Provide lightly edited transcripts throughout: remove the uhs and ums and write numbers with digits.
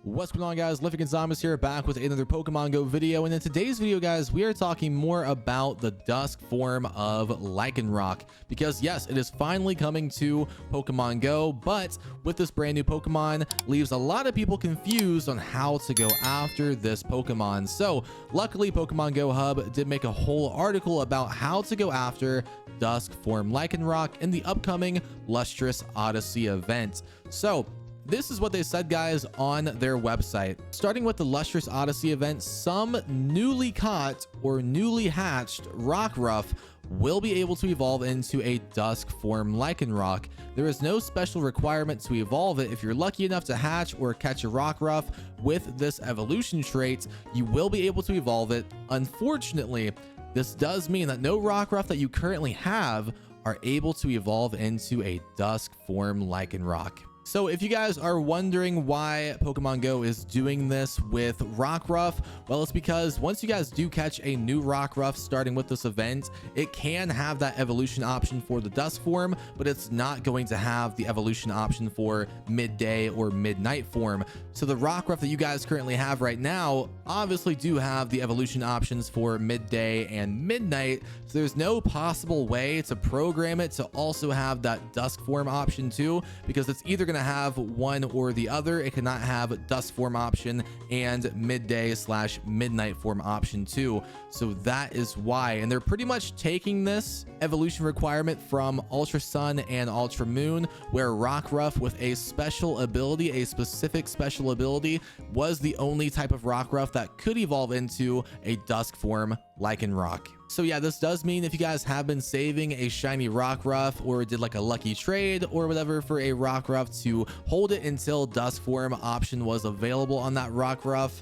What's going on, guys? Living Zombies here, back with another Pokemon Go video. And in today's video, guys, we are talking more about the Dusk Form of Lycanroc, because yes, it is finally coming to Pokemon Go, but with this brand new Pokemon, leaves a lot of people confused on how to go after this Pokemon. So luckily, Pokemon Go Hub did make a whole article about how to go after Dusk Form Lycanroc in the upcoming Lustrous Odyssey event. So this is what they said, guys, on their website. Starting with the Lustrous Odyssey event, some newly caught or newly hatched Rockruff will be able to evolve into a Dusk Form Lycanroc. There is no special requirement to evolve it. If you're lucky enough to hatch or catch a Rockruff with this evolution trait, you will be able to evolve it. Unfortunately, this does mean that no Rockruff that you currently have are able to evolve into a Dusk Form Lycanroc. So if you guys are wondering why Pokemon Go is doing this with Rockruff, well, it's because once you guys do catch a new Rockruff starting with this event, it can have that evolution option for the Dusk form, but it's not going to have the evolution option for midday or midnight form. So the Rockruff that you guys currently have right now obviously do have the evolution options for midday and midnight. So there's no possible way to program it to also have that Dusk form option too, because it's either going to have one or the other. It cannot have Dusk form option and midday / midnight form option too. So that is why, and they're pretty much taking this evolution requirement from Ultra Sun and Ultra Moon, where Rockruff with a special ability, a specific special ability, was the only type of Rockruff that could evolve into a Dusk form Lycanroc. So yeah, this does mean if you guys have been saving a shiny Rockruff or did like a lucky trade or whatever for a Rockruff to hold it until Dusk form option was available on that Rockruff,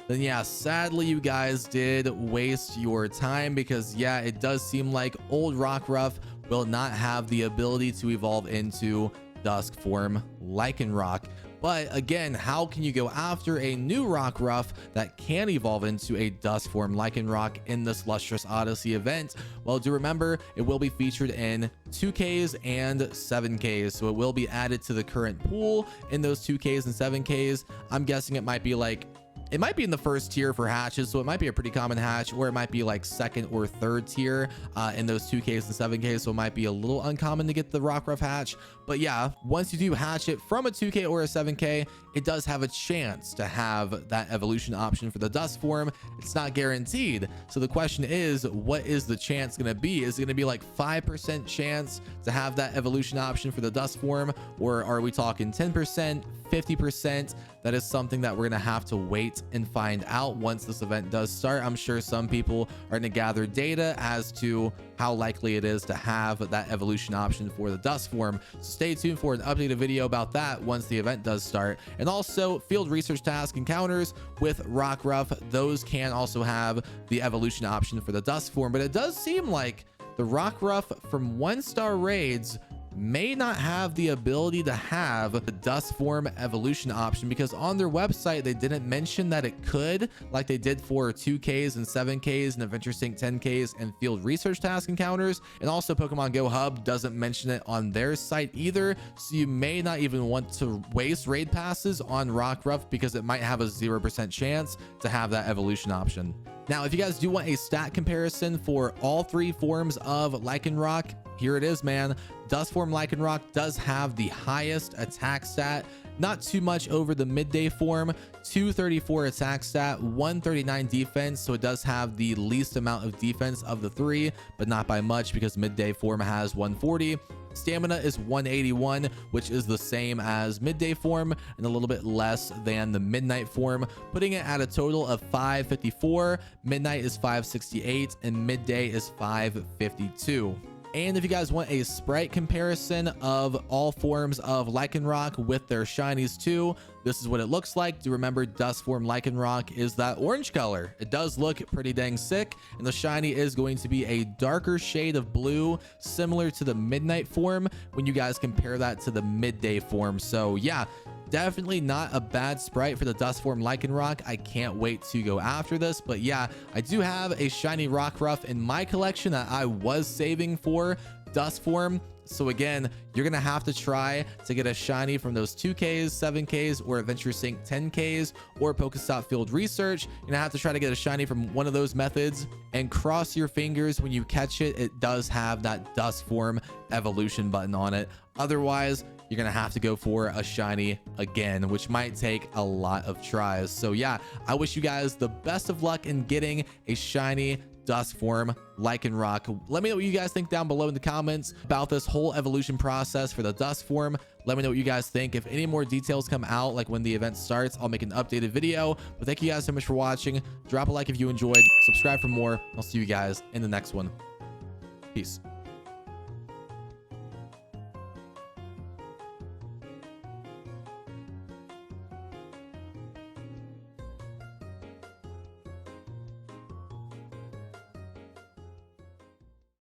then yeah, sadly you guys did waste your time, because yeah, it does seem like Old Rockruff will not have the ability to evolve into Dusk form Lycanroc. But again, how can you go after a new Rockruff that can evolve into a Dusk form Lycanroc in this Lustrous Odyssey event? Well, do remember, it will be featured in 2Ks and 7Ks. So it will be added to the current pool in those 2Ks and 7Ks. I'm guessing it might be like, it might be in the first tier for hatches, so it might be a pretty common hatch, or it might be like second or third tier in those 2Ks and 7Ks, so it might be a little uncommon to get the Rockruff hatch. But yeah, once you do hatch it from a 2K or a 7K, it does have a chance to have that evolution option for the Dusk form. It's not guaranteed. So the question is, what is the chance going to be? Is it going to be like 5% chance to have that evolution option for the Dusk form, or are we talking 10%, 50%? That is something that we're going to have to wait and find out once this event does start. I'm sure some people are going to gather data as to how likely it is to have that evolution option for the Dusk form. So stay tuned for an updated video about that once the event does start. And also, field research task encounters with Rockruff, those can also have the evolution option for the Dusk form. But it does seem like the Rockruff from 1-star raids may not have the ability to have the Dusk form evolution option, because on their website they didn't mention that it could, like they did for 2Ks and 7Ks and Adventure Sync 10Ks and field research task encounters. And also Pokemon Go Hub doesn't mention it on their site either, so you may not even want to waste raid passes on Rockruff, because it might have a 0% chance to have that evolution option. Now, if you guys do want a stat comparison for all three forms of Lycanroc, here it is, man. Dusk form Lycanroc does have the highest attack stat, not too much over the midday form. 234 attack stat, 139 defense, so it does have the least amount of defense of the three, but not by much, because midday form has 140. Stamina is 181, which is the same as midday form and a little bit less than the midnight form, putting it at a total of 554. Midnight is 568 and midday is 552. And if you guys want a sprite comparison of all forms of Lycanroc with their shinies too, this is what it looks like. Do remember, Dusk form Lycanroc is that orange color. It does look pretty dang sick, and the shiny is going to be a darker shade of blue, similar to the midnight form when you guys compare that to the midday form. So yeah, definitely not a bad sprite for the Dusk form Lycanroc. I can't wait to go after this. But yeah, I do have a shiny Rockruff in my collection that I was saving for Dusk Form. So again, you're gonna have to try to get a shiny from those 2Ks, 7Ks, or Adventure Sync 10Ks, or Pokestop Field Research. You're gonna have to try to get a shiny from one of those methods, and cross your fingers when you catch it, it does have that Dusk Form evolution button on it. Otherwise, you're gonna have to go for a shiny again, which might take a lot of tries. So yeah, I wish you guys the best of luck in getting a shiny Dusk Form Lycanroc. Let me know what you guys think down below in the comments about this whole evolution process for the Dusk Form. Let me know what you guys think. If any more details come out, like when the event starts, I'll make an updated video. But thank you guys so much for watching. Drop a like if you enjoyed, subscribe for more. I'll see you guys in the next one. Peace.